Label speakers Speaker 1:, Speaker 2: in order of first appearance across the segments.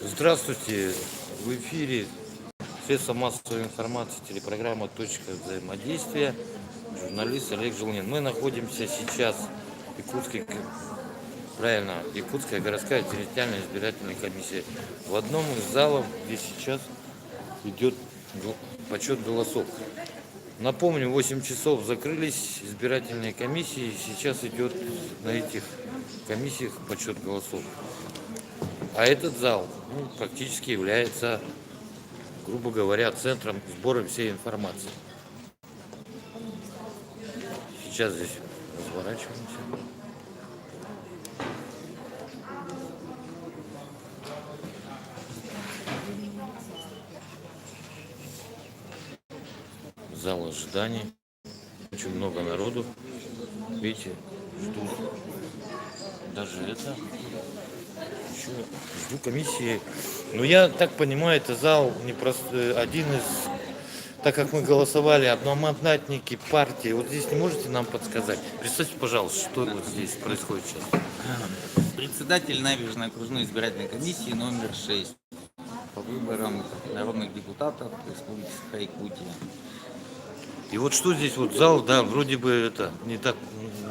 Speaker 1: Здравствуйте! В эфире средства массовой информации, телепрограмма «Точка взаимодействия». Журналист Олег Желнин. Мы находимся сейчас в Якутская городская территориальная избирательная комиссия. В одном из залов, где сейчас идет подсчет голосов. Напомню, в 8 часов закрылись избирательные комиссии. Сейчас идет на этих комиссиях подсчет голосов. А этот зал практически является, грубо говоря, центром сбора всей информации. Сейчас здесь разворачиваемся. Зал ожидания. Очень много народу. Видите, ждут. Даже это. Еще жду комиссии. Но я так понимаю, это зал один из, так как мы голосовали, одномандатники партии. Вот здесь не можете нам подсказать? Представьте, пожалуйста, что вот здесь происходит сейчас.
Speaker 2: Председатель Набережной окружной избирательной комиссии номер 6 по выборам народных депутатов Республики Якутия.
Speaker 1: И вот что здесь вот зал, да, вроде бы это не так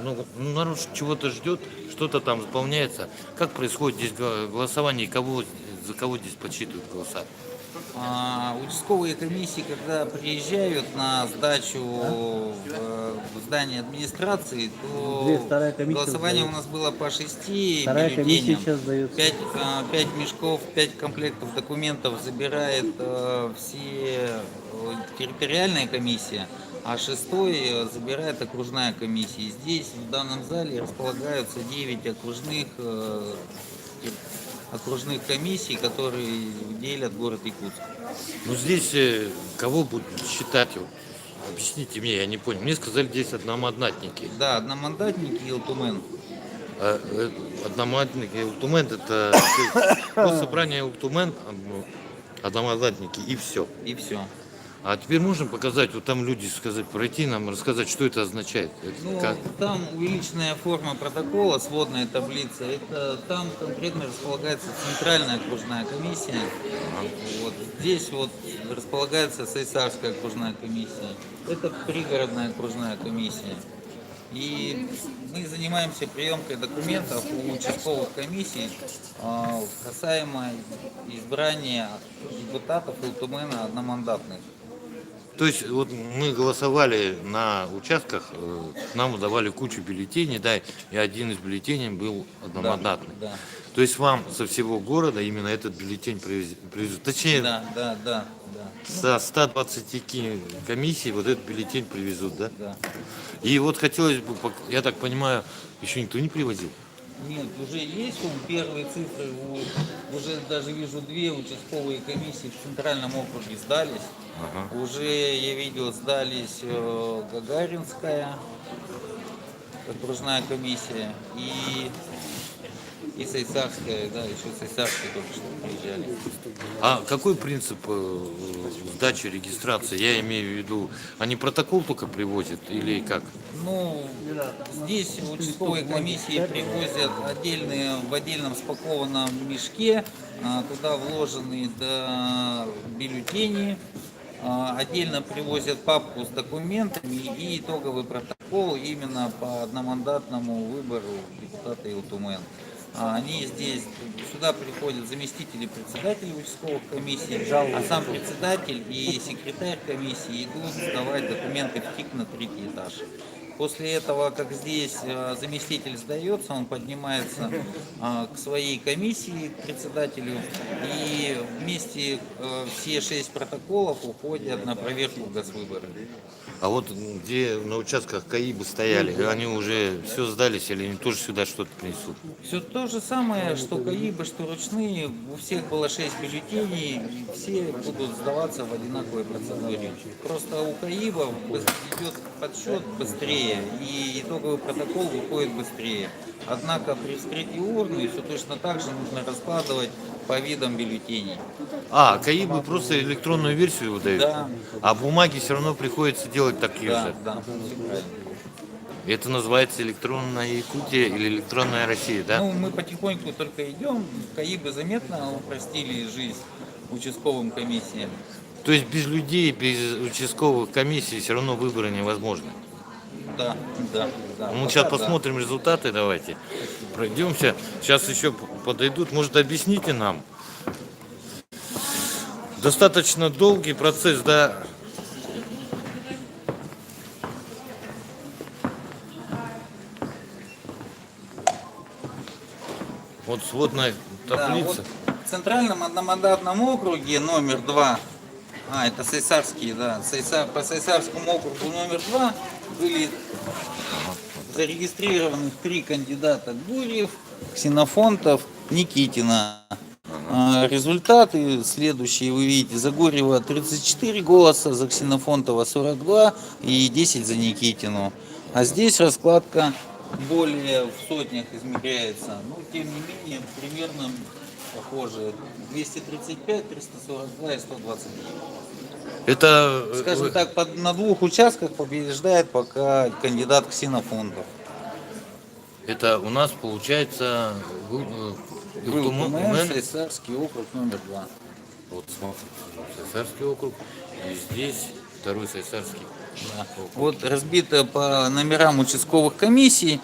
Speaker 1: много, народ чего-то ждет, что-то там заполняется. Как происходит здесь голосование и за кого здесь подсчитывают голоса?
Speaker 2: Участковые комиссии, когда приезжают на сдачу в здание администрации, то голосование у нас было по 6 бюллетеням. 5 мешков, 5 комплектов документов забирает все территориальная комиссия, а 6 забирает окружная комиссия. Здесь, в данном зале, располагаются 9 окружных комиссий, которые делят город Якутск.
Speaker 1: Ну здесь кого будут считать? Объясните мне, я не понял. Мне сказали, здесь одномандатники.
Speaker 2: Да, одномандатники и Ултумен.
Speaker 1: Одномандатники и Ултумен — это собрание Ултумен, одномандатники и все.
Speaker 2: И все.
Speaker 1: А теперь можно показать, вот там люди пройти нам, рассказать, что это означает?
Speaker 2: Там увеличенная форма протокола, сводная таблица. Там конкретно располагается центральная окружная комиссия. Вот. Здесь вот располагается Сайсарская окружная комиссия. Это пригородная окружная комиссия. И мы занимаемся приемкой документов у участковых комиссий касаемо избрания депутатов Ултумена одномандатных.
Speaker 1: То есть вот мы голосовали на участках, нам давали кучу бюллетеней, да, и один из бюллетеней был одномандатный.
Speaker 2: Да.
Speaker 1: То есть вам со всего города именно этот бюллетень привезут. Точнее,
Speaker 2: да.
Speaker 1: со 120 комиссий вот этот бюллетень привезут, да?
Speaker 2: Да.
Speaker 1: И вот хотелось бы, я так понимаю, еще никто не привозил?
Speaker 2: Нет, уже есть первые цифры, уже даже вижу 2 участковые комиссии в Центральном округе сдались.
Speaker 1: Ага.
Speaker 2: Уже я видел, сдались Гагаринская окружная комиссия и Сайсарская, да, еще Сайсарская только что приезжали.
Speaker 1: А какой принцип сдачи регистрации? Я имею в виду, они протокол только привозят или как?
Speaker 2: Здесь участковые комиссии привозят в отдельном спакованном мешке, туда вложены бюллетени, отдельно привозят папку с документами и итоговый протокол именно по одномандатному выбору депутата Ултумен. Сюда приходят заместители председателей участковых комиссий, а сам председатель и секретарь комиссии идут сдавать документы в ТИК на 3-й этаж. После этого, как здесь заместитель сдается, он поднимается к своей комиссии, к председателю, и вместе все 6 протоколов уходят на проверку в Госвыборы.
Speaker 1: А вот где на участках КАИБы стояли, они уже все сдались или они тоже сюда что-то принесут?
Speaker 2: Все то же самое, что КАИБы, что ручные. У всех было 6 бюллетеней, и все будут сдаваться в одинаковой процедуре. Просто у КАИБов идет подсчет быстрее, и итоговый протокол выходит быстрее. Однако при вскрытии урны все точно так же нужно раскладывать по видам бюллетеней.
Speaker 1: КАИБы просто электронную версию выдают?
Speaker 2: Да.
Speaker 1: А бумаги все равно приходится делать такие же?
Speaker 2: Да, все правильно.
Speaker 1: Это называется электронная Якутия или электронная Россия, да?
Speaker 2: Ну, мы потихоньку только идем. КАИБы заметно упростили жизнь участковым комиссиям.
Speaker 1: То есть без людей, без участковых комиссий все равно выборы невозможны.
Speaker 2: Да, да, да.
Speaker 1: Ну,
Speaker 2: Пока
Speaker 1: сейчас
Speaker 2: да.
Speaker 1: посмотрим результаты, давайте. Пройдемся. Сейчас еще подойдут. Может, объясните нам? Достаточно долгий процесс, да? Вот сводная
Speaker 2: Да,
Speaker 1: таблица.
Speaker 2: вот в Центральном одномандатном округе номер 2, это Сайсарский, да, по Сайсарскому округу номер 2 были зарегистрированы 3 кандидата: Гурьев, Ксенофонтов, Никитина. Результаты следующие вы видите: за Гурьева 34 голоса, за Ксенофонтова 42 и 10 за Никитину. А здесь раскладка более в сотнях измеряется, но тем не менее примерно похожие: 235, 342 и 129.
Speaker 1: Это,
Speaker 2: Скажем так, на 2 участках побеждает пока кандидат Ксенофонтов.
Speaker 1: это у нас получается
Speaker 2: Был
Speaker 1: Умен.
Speaker 2: Сайсарский округ номер 2.
Speaker 1: Вот смотрите, Сайсарский округ, и здесь второй Сайсарский.
Speaker 2: Да. Вот разбито по номерам участковых комиссий.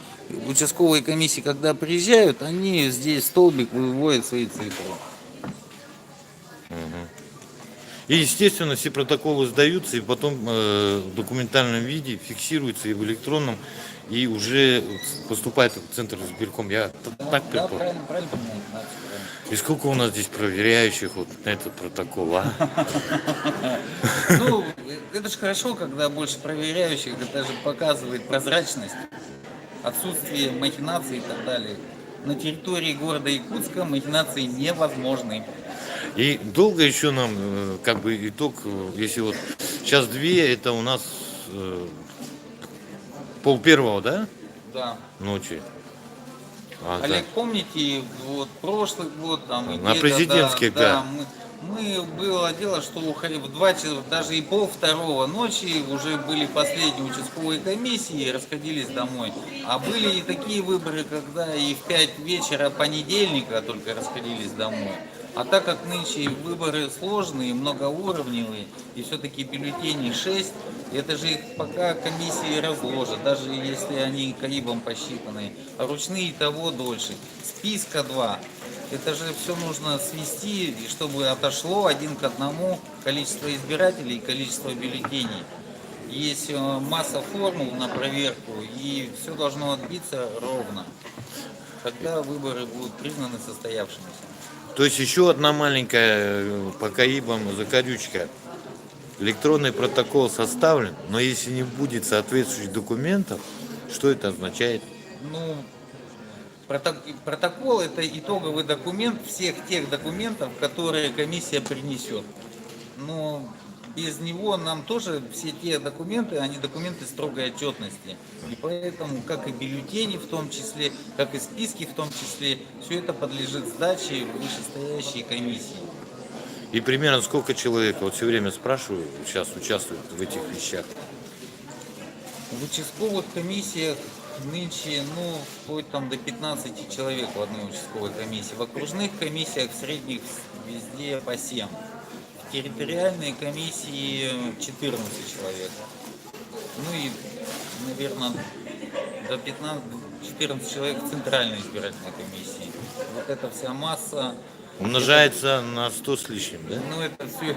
Speaker 2: Участковые комиссии, когда приезжают, они здесь в столбик выводят свои цифры.
Speaker 1: И, естественно, все протоколы сдаются, и потом в документальном виде фиксируются и в электронном, и уже поступает в Центр избирком. Я так
Speaker 2: Да,
Speaker 1: предполагаю.
Speaker 2: правильно понимаете, да, всё правильно.
Speaker 1: И сколько у нас здесь проверяющих вот на этот протокол, а?
Speaker 2: Ну, это же хорошо, когда больше проверяющих, это же показывает прозрачность, отсутствие махинаций и так далее. На территории города Якутска махинации невозможны.
Speaker 1: И долго еще нам, как бы, итог, если вот сейчас 2, это у нас 12:30, да,
Speaker 2: Да.
Speaker 1: ночи? А,
Speaker 2: Олег, помните, вот прошлый год там и
Speaker 1: На
Speaker 2: где-то,
Speaker 1: президентских, да.
Speaker 2: мы было дело, что уходили в 2 часа, даже и 1:30 ночи уже были последние участковые комиссии и расходились домой. А были и такие выборы, когда и в 5 вечера понедельника только расходились домой. А так как нынче выборы сложные, многоуровневые, и все-таки бюллетеней 6, это же их пока комиссии разложат, даже если они КАИБом посчитаны. А ручные того дольше. Списка 2. Это же все нужно свести, и чтобы отошло 1 к 1 количество избирателей и количество бюллетеней. Есть масса формул на проверку, и все должно отбиться ровно. Тогда выборы будут признаны состоявшимися.
Speaker 1: То есть еще одна маленькая по КАИБам закорючка. Электронный протокол составлен, но если не будет соответствующих документов, что это означает?
Speaker 2: Ну, протокол — это итоговый документ всех тех документов, которые комиссия принесет. Но без него нам тоже все те документы, они документы строгой отчетности. И поэтому, как и бюллетени в том числе, как и списки в том числе, все это подлежит сдаче в вышестоящей комиссии.
Speaker 1: И примерно сколько человек, вот все время спрашиваю, сейчас участвуют в этих вещах?
Speaker 2: В участковых комиссиях нынче, вплоть там до 15 человек в одной участковой комиссии. В окружных комиссиях в средних везде по 7. В территориальной комиссии 14 человек. Ну и, наверное, до 15-14 человек в центральной избирательной комиссии. Вот эта вся масса.
Speaker 1: Умножается на 100 с лишним, да?
Speaker 2: Ну это все.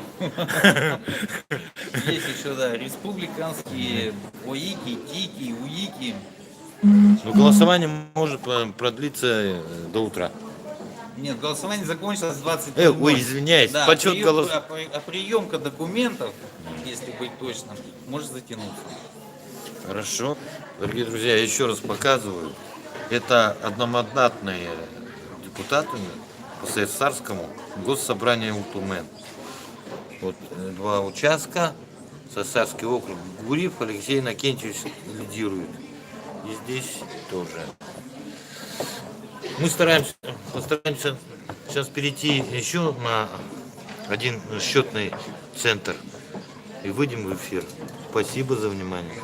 Speaker 2: Есть еще, да, республиканские ОИКи, ТИКи, УИКи.
Speaker 1: Но голосование может продлиться до утра.
Speaker 2: Нет, голосование закончилось 20:00.
Speaker 1: Ой, извиняюсь,
Speaker 2: Да,
Speaker 1: подсчет голосов.
Speaker 2: а приемка документов, если быть точным, может затянуться.
Speaker 1: Хорошо. Дорогие друзья, я еще раз показываю. Это одномандатные депутаты по Сайсарскому госсобранию Ултумен. Вот 2 участка. Сайсарский округ. Гурьев Алексей Иннокентьевич лидирует. И здесь тоже. Мы постараемся сейчас перейти еще на один счетный центр и выйдем в эфир. Спасибо за внимание.